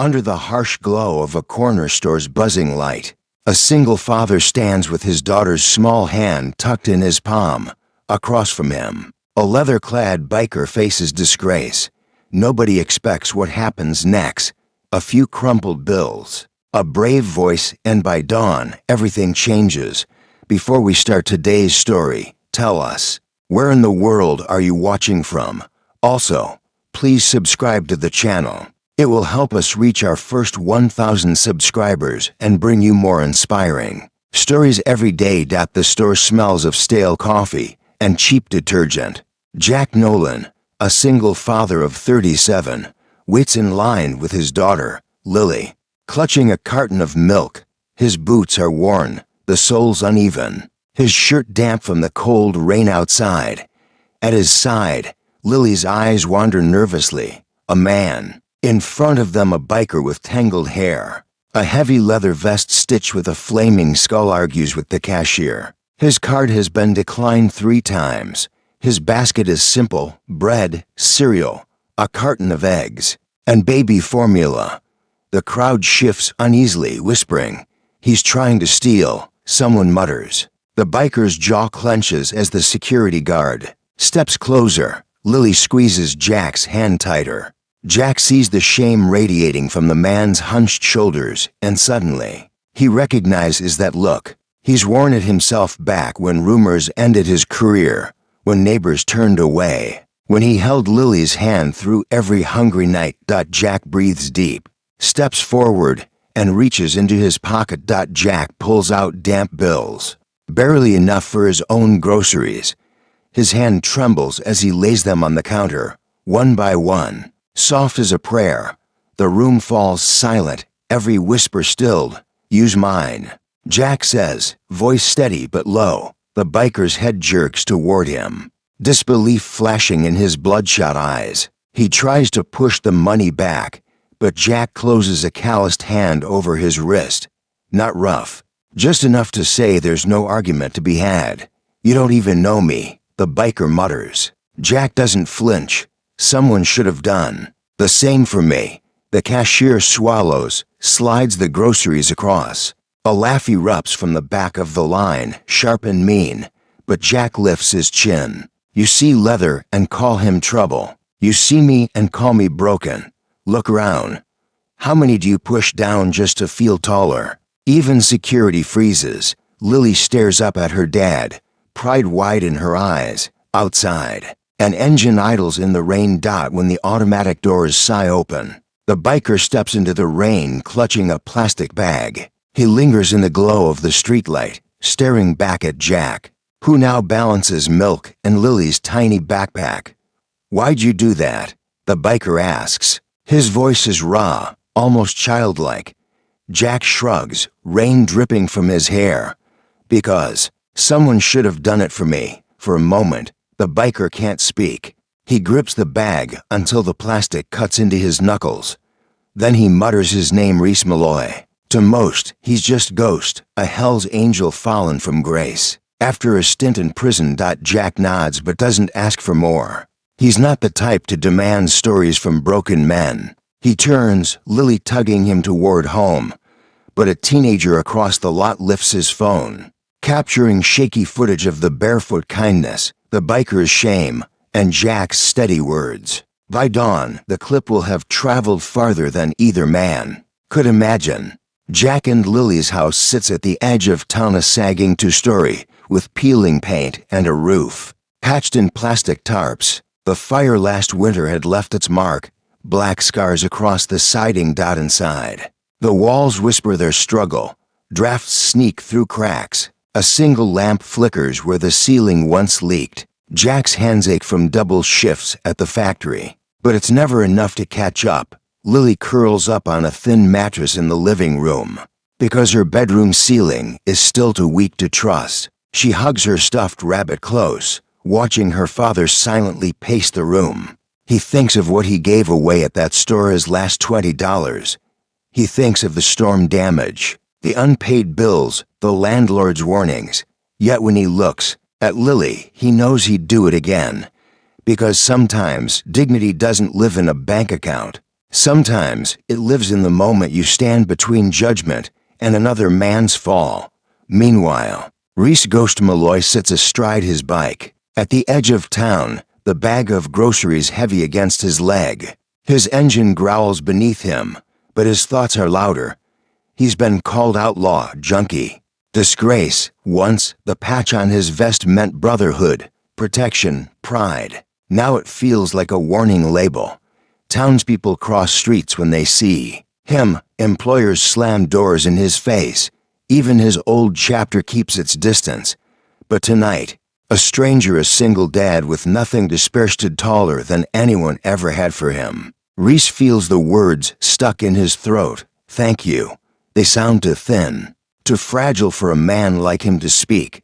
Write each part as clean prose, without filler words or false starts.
Under the harsh glow of a corner store's buzzing light, a single father stands with his daughter's small hand tucked in his palm. Across from him, a leather-clad biker faces disgrace. Nobody expects what happens next. A few crumpled bills, a brave voice, and by dawn, everything changes. Before we start today's story, tell us, where in the world are you watching from? Also, please subscribe to the channel. It will help us reach our first 1,000 subscribers and bring you more inspiring stories every day. The store smells of stale coffee and cheap detergent. Jack Nolan, a single father of 37, waits in line with his daughter, Lily, clutching a carton of milk. His boots are worn, the soles uneven, his shirt damp from the cold rain outside. At his side, Lily's eyes wander nervously. A man. In front of them, a biker with tangled hair. A heavy leather vest stitched with a flaming skull argues with the cashier. His card has been declined 3 times. His basket is simple: bread, cereal, a carton of eggs, and baby formula. The crowd shifts uneasily, whispering, "He's trying to steal," someone mutters. The biker's jaw clenches as the security guard steps closer. Lily squeezes Jack's hand tighter. Jack sees the shame radiating from the man's hunched shoulders, and suddenly, he recognizes that look. He's worn it himself back when rumors ended his career, when neighbors turned away, when he held Lily's hand through every hungry night. Jack breathes deep, steps forward, and reaches into his pocket. Jack pulls out damp bills, barely enough for his own groceries. His hand trembles as he lays them on the counter, one by one, soft as a prayer. The room falls silent, every whisper stilled. "Use mine," Jack says, voice steady but low. The biker's head jerks toward him, disbelief flashing in his bloodshot eyes. He tries to push the money back, but Jack closes a calloused hand over his wrist. Not rough, just enough to say there's no argument to be had. "You don't even know me," the biker mutters. Jack doesn't flinch. "Someone should have done the same for me." The cashier swallows, slides the groceries across. A laugh erupts from the back of the line, sharp and mean, but Jack lifts his chin. "You see leather and call him trouble. You see me and call me broken. Look around. How many do you push down just to feel taller?" Even security freezes. Lily stares up at her dad, pride wide in her eyes. Outside, an engine idles in the rain. When the automatic doors sigh open, the biker steps into the rain clutching a plastic bag. He lingers in the glow of the streetlight, staring back at Jack, who now balances milk and Lily's tiny backpack. "Why'd you do that?" the biker asks. His voice is raw, almost childlike. Jack shrugs, rain dripping from his hair. "Because someone should have done it for me." For a moment, the biker can't speak. He grips the bag until the plastic cuts into his knuckles. Then he mutters his name, Reese Malloy. To most, he's just Ghost, a Hell's Angel fallen from grace. After a stint in prison. Jack nods but doesn't ask for more. He's not the type to demand stories from broken men. He turns, Lily tugging him toward home. But a teenager across the lot lifts his phone, capturing shaky footage of the barefoot kindness, the biker's shame, and Jack's steady words. By dawn, the clip will have traveled farther than either man could imagine. Jack and Lily's house sits at the edge of town, a sagging 2-story, with peeling paint and a roof patched in plastic tarps. The fire last winter had left its mark, black scars across the siding. Inside, the walls whisper their struggle. Drafts sneak through cracks. A single lamp flickers where the ceiling once leaked. Jack's hands ache from double shifts at the factory, but it's never enough to catch up. Lily curls up on a thin mattress in the living room. Because her bedroom ceiling is still too weak to trust, she hugs her stuffed rabbit close, watching her father silently pace the room. He thinks of what he gave away at that store his last $20. He thinks of the storm damage, the unpaid bills, the landlord's warnings. Yet when he looks at Lily, he knows he'd do it again. Because sometimes dignity doesn't live in a bank account. Sometimes it lives in the moment you stand between judgment and another man's fall. Meanwhile, Reese Ghost Malloy sits astride his bike. At the edge of town, the bag of groceries heavy against his leg. His engine growls beneath him, but his thoughts are louder. He's been called outlaw, junkie. Disgrace. Once, the patch on his vest meant brotherhood, protection, pride. Now it feels like a warning label. Townspeople cross streets when they see him. Employers slam doors in his face. Even his old chapter keeps its distance. But tonight, a stranger, a single dad with nothing dispersed taller than anyone ever had for him. Reese feels the words stuck in his throat. Thank you. They sound too thin, too fragile for a man like him to speak.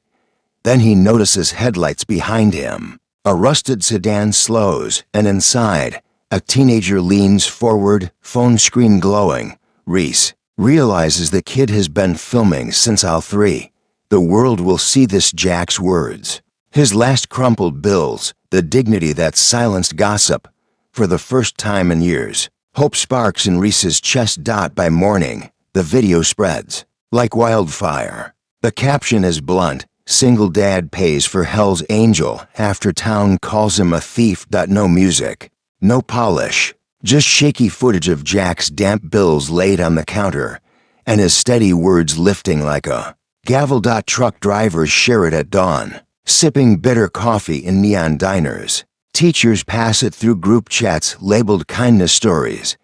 Then he notices headlights behind him. A rusted sedan slows, and inside, a teenager leans forward, phone screen glowing. Reese realizes the kid has been filming since aisle 3. The world will see this. Jack's words. His last crumpled bills, the dignity that silenced gossip. For the first time in years, hope sparks in Reese's chest. By morning, the video spreads like wildfire. The caption is blunt. Single dad pays for Hell's Angel after town calls him a thief. No music, no polish, just shaky footage of Jack's damp bills laid on the counter, and his steady words lifting like a gavel. Truck drivers share it at dawn, sipping bitter coffee in neon diners. Teachers pass it through group chats labeled kindness stories.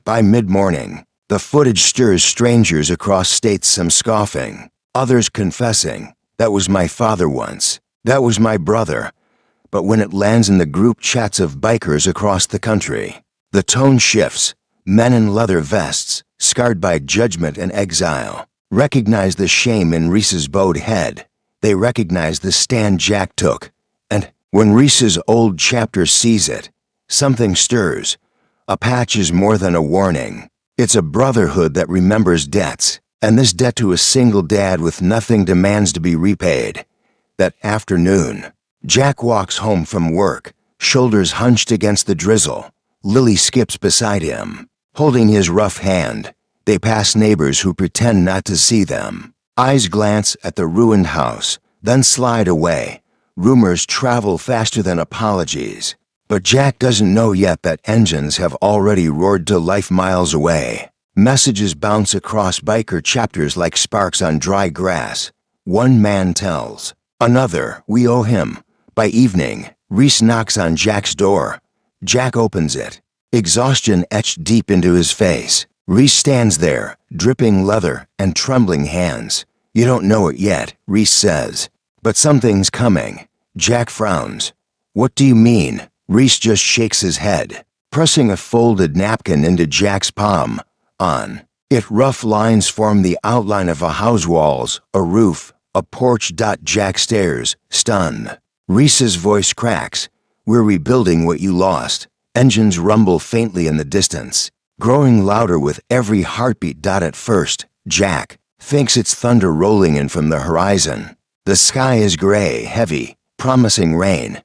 By mid-morning, the footage stirs strangers across states, some scoffing, others confessing, "That was my father once. That was my brother." But when it lands in the group chats of bikers across the country, the tone shifts. Men in leather vests, scarred by judgment and exile, recognize the shame in Reese's bowed head. They recognize the stand Jack took. And when Reese's old chapter sees it, something stirs. A patch is more than a warning. It's a brotherhood that remembers debts, and this debt to a single dad with nothing demands to be repaid. That afternoon, Jack walks home from work, shoulders hunched against the drizzle. Lily skips beside him, holding his rough hand. They pass neighbors who pretend not to see them. Eyes glance at the ruined house, then slide away. Rumors travel faster than apologies. But Jack doesn't know yet that engines have already roared to life miles away. Messages bounce across biker chapters like sparks on dry grass. One man tells another, "We owe him." By evening, Reese knocks on Jack's door. Jack opens it, exhaustion etched deep into his face. Reese stands there, dripping leather and trembling hands. "You don't know it yet," Reese says. "But something's coming." Jack frowns. "What do you mean?" Reese just shakes his head, pressing a folded napkin into Jack's palm. On it, rough lines form the outline of a house walls, a roof, a porch. Jack stares, stunned. Reese's voice cracks. "We're rebuilding what you lost." Engines rumble faintly in the distance, growing louder with every heartbeat. At first, Jack thinks it's thunder rolling in from the horizon. The sky is gray, heavy, promising rain.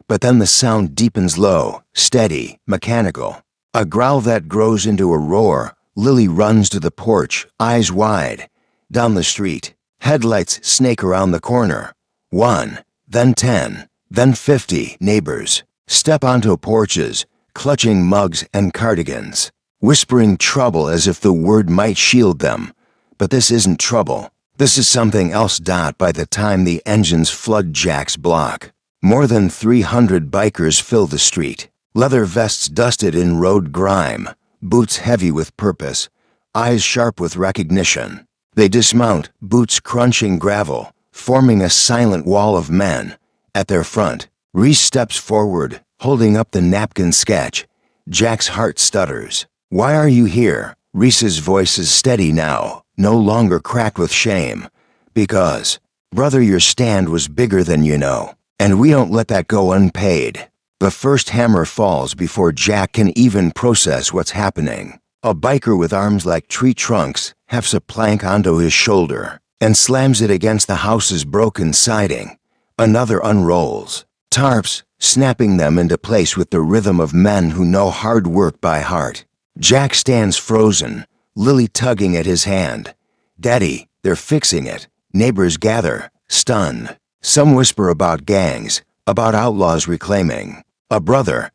But then the sound deepens, low, steady, mechanical. A growl that grows into a roar. Lily runs to the porch, eyes wide. Down the street, headlights snake around the corner. 1, then 10, then 50 neighbors step onto porches, clutching mugs and cardigans, whispering trouble as if the word might shield them. But this isn't trouble. This is something else. By the time the engines flood Jack's block, more than 300 bikers fill the street, leather vests dusted in road grime, boots heavy with purpose, eyes sharp with recognition. They dismount, boots crunching gravel, forming a silent wall of men. At their front, Reese steps forward, holding up the napkin sketch. Jack's heart stutters. "Why are you here?" Reese's voice is steady now, no longer cracked with shame. "Because, brother, your stand was bigger than you know. And we don't let that go unpaid." The first hammer falls before Jack can even process what's happening. A biker with arms like tree trunks hefts a plank onto his shoulder and slams it against the house's broken siding. Another unrolls, tarps, snapping them into place with the rhythm of men who know hard work by heart. Jack stands frozen, Lily tugging at his hand. "Daddy, they're fixing it." Neighbors gather, stunned. Some whisper about gangs, about outlaws reclaiming a brother.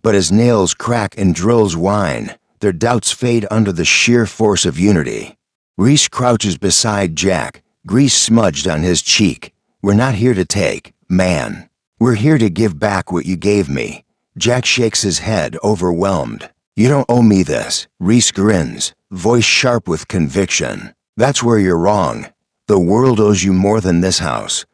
But as nails crack and drills whine, their doubts fade under the sheer force of unity. Reese crouches beside Jack, grease smudged on his cheek. "We're not here to take, man. We're here to give back what you gave me." Jack shakes his head, overwhelmed. "You don't owe me this." Reese grins, voice sharp with conviction. "That's where you're wrong. The world owes you more than this house.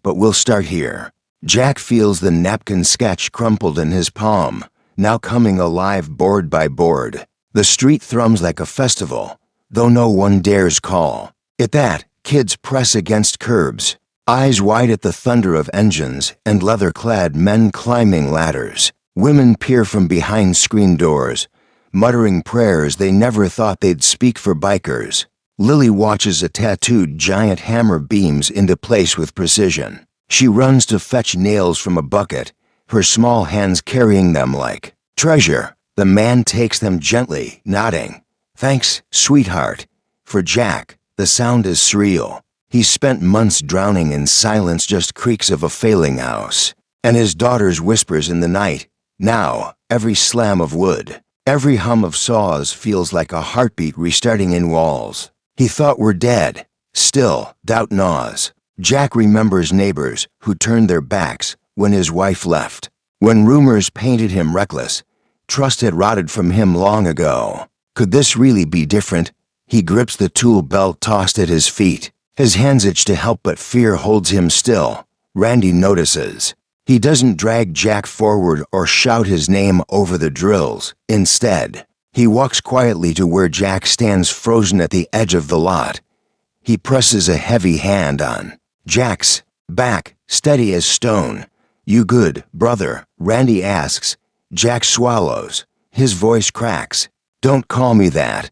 But we'll start here." Jack feels the napkin sketch crumpled in his palm, now coming alive board by board. The street thrums like a festival, though no one dares call. At that, kids press against curbs, eyes wide at the thunder of engines and leather-clad men climbing ladders. Women peer from behind screen doors, muttering prayers they never thought they'd speak for bikers. Lily watches a tattooed giant hammer beams into place with precision. She runs to fetch nails from a bucket, her small hands carrying them like treasure. The man takes them gently, nodding. "Thanks, sweetheart." For Jack, the sound is surreal. He's spent months drowning in silence, just creaks of a failing house. And his daughter's whispers in the night. Now, every slam of wood, every hum of saws feels like a heartbeat restarting in walls. He thought we're dead. Still, doubt gnaws. Jack remembers neighbors who turned their backs when his wife left. When rumors painted him reckless, trust had rotted from him long ago. Could this really be different? He grips the tool belt tossed at his feet. His hands itch to help, but fear holds him still. Randy notices. He doesn't drag Jack forward or shout his name over the drills. Instead, he walks quietly to where Jack stands frozen at the edge of the lot. He presses a heavy hand on Jack's back, steady as stone. "You good, brother?" Randy asks. Jack swallows. His voice cracks. "Don't call me that.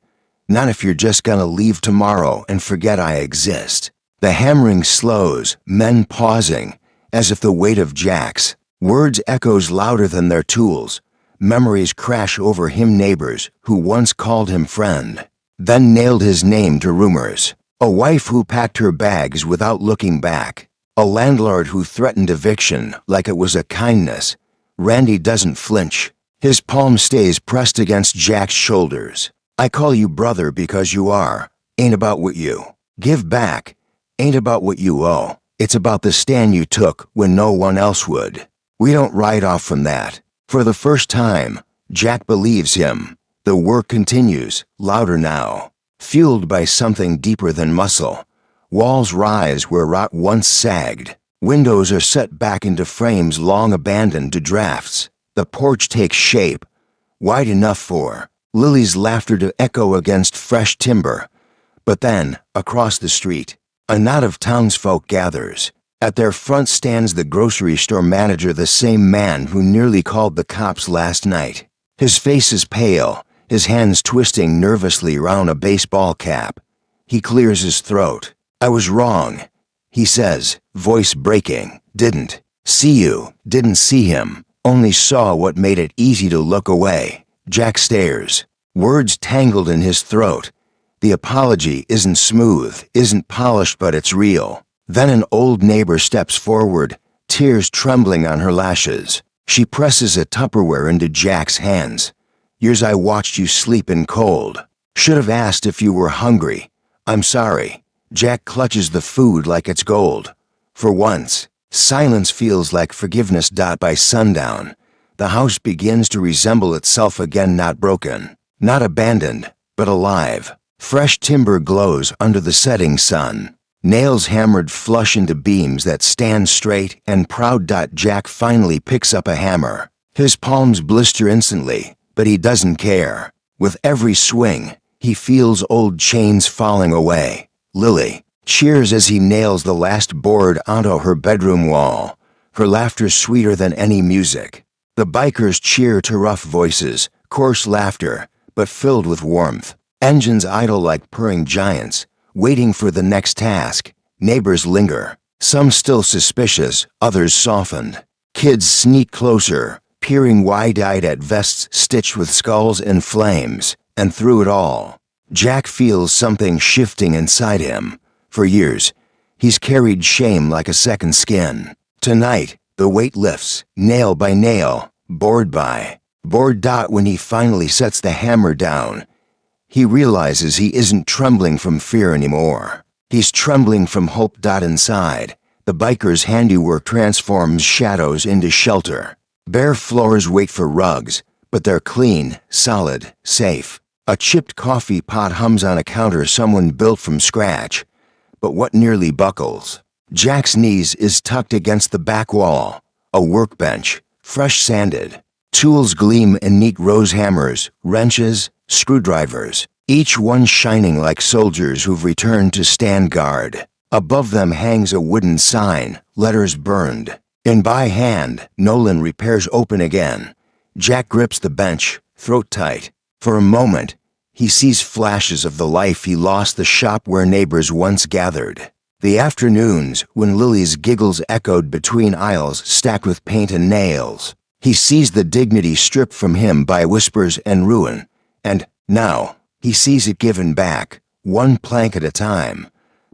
Not if you're just gonna leave tomorrow and forget I exist." The hammering slows, men pausing, as if the weight of Jack's words echoes louder than their tools. Memories crash over him, neighbors who once called him friend, then nailed his name to rumors. A wife who packed her bags without looking back. A landlord who threatened eviction like it was a kindness. Randy doesn't flinch. His palm stays pressed against Jack's shoulders. "I call you brother because you are. Ain't about what you give back. Ain't about what you owe. It's about the stand you took when no one else would." We don't ride off from that. For the first time, Jack believes him. The work continues, louder now, fueled by something deeper than muscle. Walls rise where rot once sagged. Windows are set back into frames long abandoned to drafts. The porch takes shape, wide enough for Lily's laughter to echo against fresh timber. But then, across the street, a knot of townsfolk gathers. At their front stands the grocery store manager, the same man who nearly called the cops last night. His face is pale, his hands twisting nervously round a baseball cap. He clears his throat. "I was wrong," he says, voice breaking. "Didn't see you, didn't see him, only saw what made it easy to look away." Jack stares, words tangled in his throat. The apology isn't smooth, isn't polished, but it's real. Then an old neighbor steps forward, tears trembling on her lashes. She presses a Tupperware into Jack's hands. "Years I watched you sleep in cold. Should have asked if you were hungry. I'm sorry." Jack clutches the food like it's gold. For once, silence feels like forgiveness. By sundown, the house begins to resemble itself again, not broken, not abandoned, but alive. Fresh timber glows under the setting sun. Nails hammered flush into beams that stand straight and proud. Jack finally picks up a hammer. His palms blister instantly, but he doesn't care. With every swing, he feels old chains falling away. Lily cheers as he nails the last board onto her bedroom wall, her laughter sweeter than any music. The bikers cheer to rough voices, coarse laughter, but filled with warmth. Engines idle like purring giants, waiting for the next task. Neighbors linger, some still suspicious, others softened. Kids sneak closer, peering wide-eyed at vests stitched with skulls and flames, and through it all, Jack feels something shifting inside him. For years, he's carried shame like a second skin. Tonight, the weight lifts, nail by nail, board by board. When he finally sets the hammer down, he realizes he isn't trembling from fear anymore. He's trembling from hope. Inside, the biker's handiwork transforms shadows into shelter. Bare floors wait for rugs, but they're clean, solid, safe. A chipped coffee pot hums on a counter someone built from scratch. But what nearly buckles? Jack's knees is tucked against the back wall. A workbench, fresh sanded. Tools gleam in neat rows: hammers, wrenches, screwdrivers, each one shining like soldiers who've returned to stand guard. Above them hangs a wooden sign, letters burned. In by hand, Nolan repairs open again. Jack grips the bench, throat tight. For a moment, he sees flashes of the life he lost, the shop where neighbors once gathered. The afternoons when Lily's giggles echoed between aisles stacked with paint and nails. He sees the dignity stripped from him by whispers and ruin. And now, he sees it given back, one plank at a time.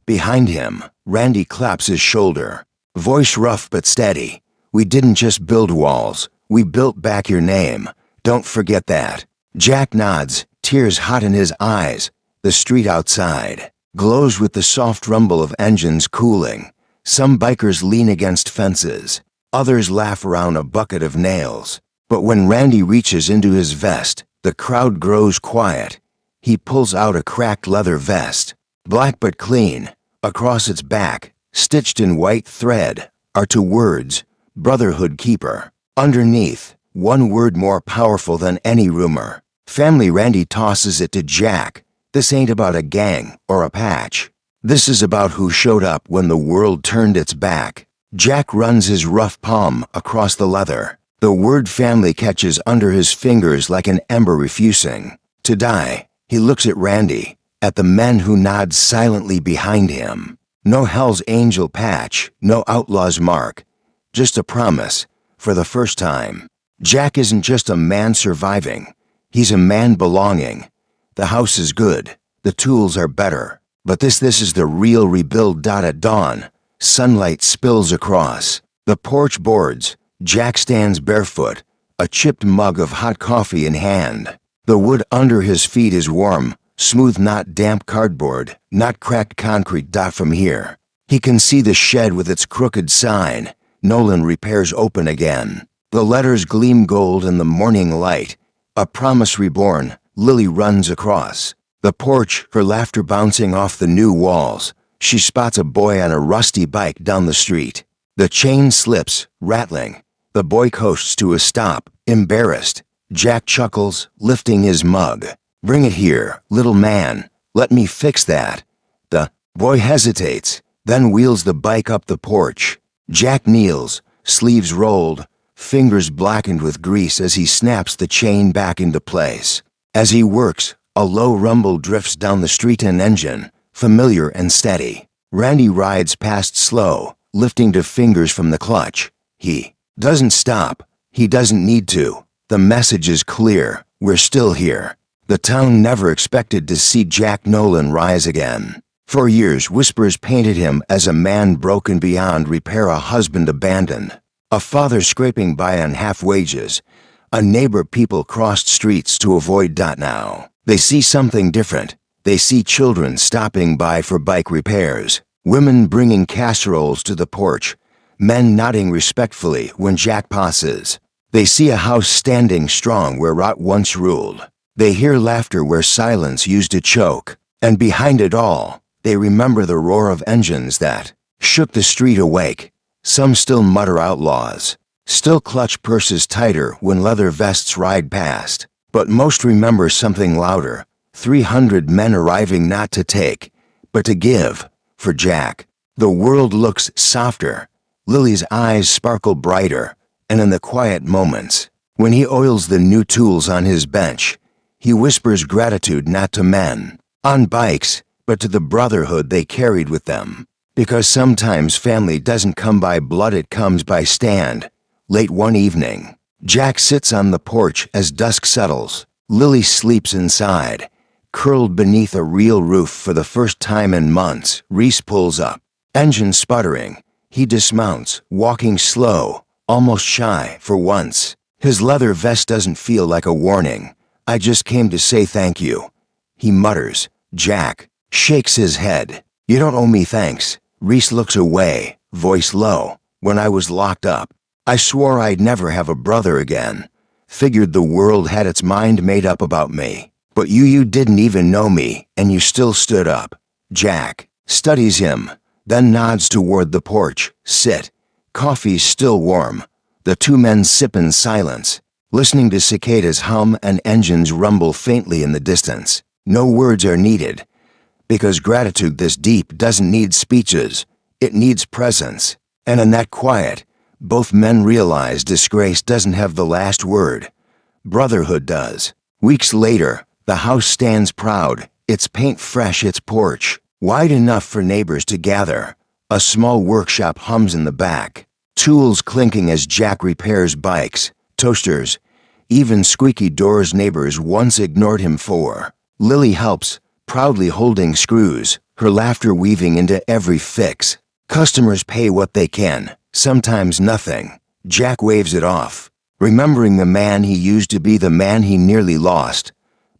Behind him, Randy claps his shoulder. Voice rough but steady. "We didn't just build walls, we built back your name. Don't forget that." Jack nods, tears hot in his eyes. The street outside glows with the soft rumble of engines cooling. Some bikers lean against fences. Others laugh around a bucket of nails. But when Randy reaches into his vest, the crowd grows quiet. He pulls out a cracked leather vest. Black but clean. Across its back, stitched in white thread, are two words: Brotherhood Keeper. Underneath, one word more powerful than any rumor. Family. Randy tosses it to Jack. This ain't about a gang or a patch. This is about who showed up when the world turned its back. Jack runs his rough palm across the leather. The word family catches under his fingers like an ember refusing to die. He looks at Randy, at the men who nod silently behind him. No Hell's Angel patch, no outlaw's mark. Just a promise, for the first time. Jack isn't just a man surviving. He's a man belonging. The house is good. The tools are better. But this is the real rebuild. At dawn, sunlight spills across the porch boards. Jack stands barefoot, a chipped mug of hot coffee in hand. The wood under his feet is warm, smooth, not damp cardboard, not cracked concrete. From here, he can see the shed with its crooked sign, Nolan Repairs, open again. The letters gleam gold in the morning light. A promise reborn. Lily runs across the porch, her laughter bouncing off the new walls. She spots a boy on a rusty bike down the street. The chain slips, rattling. The boy coasts to a stop, embarrassed. Jack chuckles, lifting his mug. "Bring it here, little man. Let me fix that." The boy hesitates, then wheels the bike up the porch. Jack kneels, sleeves rolled, fingers blackened with grease as he snaps the chain back into place. As he works, a low rumble drifts down the street, an engine, familiar and steady. Randy rides past slow, lifting two fingers from the clutch. He doesn't stop. He doesn't need to. The message is clear. We're still here. The town never expected to see Jack Nolan rise again. For years, whispers painted him as a man broken beyond repair, a husband abandoned, a father scraping by on half wages, a neighbor people crossed streets to avoid. Now, they see something different. They see children stopping by for bike repairs, women bringing casseroles to the porch, men nodding respectfully when Jack passes. They see a house standing strong where rot once ruled. They hear laughter where silence used to choke. And behind it all, they remember the roar of engines that shook the street awake. Some still mutter outlaws, still clutch purses tighter when leather vests ride past. But most remember something louder. 300 men arriving not to take, but to give. For Jack, the world looks softer. Lily's eyes sparkle brighter. And in the quiet moments, when he oils the new tools on his bench, he whispers gratitude not to men on bikes, but to the brotherhood they carried with them. Because sometimes family doesn't come by blood, it comes by stand. Late one evening, Jack sits on the porch as dusk settles. Lily sleeps inside. Curled beneath a real roof for the first time in months, Reese pulls up. Engine sputtering. He dismounts, walking slow, almost shy for once. His leather vest doesn't feel like a warning. "I just came to say thank you," he mutters. Jack shakes his head. "You don't owe me thanks." Reese looks away, voice low. "When I was locked up, I swore I'd never have a brother again. Figured the world had its mind made up about me. But you didn't even know me, and you still stood up." Jack studies him, then nods toward the porch. "Sit." Coffee's still warm. The two men sip in silence, listening to cicadas hum and engines rumble faintly in the distance. No words are needed, because gratitude this deep doesn't need speeches. It needs presence. And in that quiet, both men realize disgrace doesn't have the last word. Brotherhood does. Weeks later, the house stands proud, its paint fresh, its porch wide enough for neighbors to gather. A small workshop hums in the back, tools clinking as Jack repairs bikes, toasters, even squeaky doors neighbors once ignored him for. Lily helps, proudly holding screws, her laughter weaving into every fix. Customers pay what they can, sometimes nothing. Jack waves it off, remembering the man he used to be, the man he nearly lost.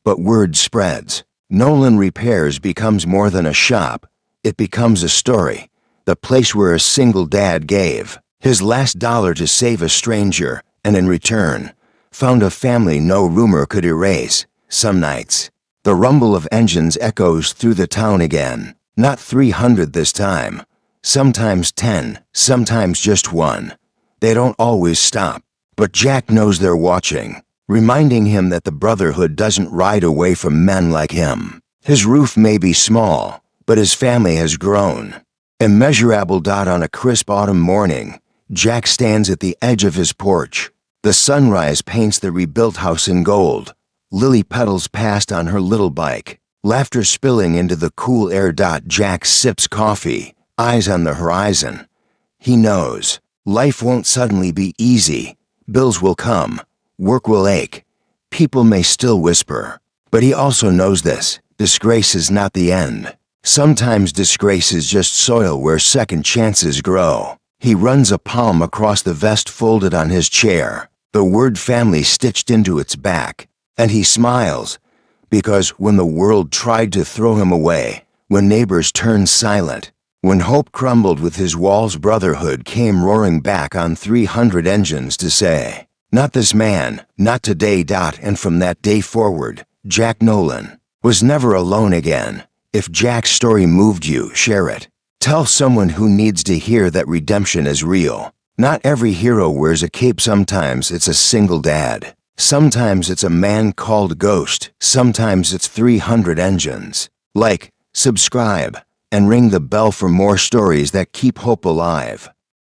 But word spreads. Nolan Repairs becomes more than a shop. It becomes a story. The place where a single dad gave his last dollar to save a stranger, and in return, found a family no rumor could erase. Some nights, the rumble of engines echoes through the town again. Not 300 this time. Sometimes 10, sometimes just one. They don't always stop. But Jack knows they're watching, reminding him that the brotherhood doesn't ride away from men like him. His roof may be small, but his family has grown. Immeasurable. On a crisp autumn morning, Jack stands at the edge of his porch. The sunrise paints the rebuilt house in gold. Lily pedals past on her little bike, laughter spilling into the cool air. Jack sips coffee, eyes on the horizon. He knows life won't suddenly be easy. Bills will come. Work will ache. People may still whisper. But he also knows this. Disgrace is not the end. Sometimes disgrace is just soil where second chances grow. He runs a palm across the vest folded on his chair, the word family stitched into its back, and he smiles, because when the world tried to throw him away, when neighbors turned silent, when hope crumbled with his walls, brotherhood came roaring back on 300 engines to say, "Not this man, not today." And from that day forward, Jack Nolan was never alone again. If Jack's story moved you, share it. Tell someone who needs to hear that redemption is real. Not every hero wears a cape. Sometimes it's a single dad. Sometimes it's a man called Ghost. Sometimes it's 300 engines. Like, subscribe, and ring the bell for more stories that keep hope alive.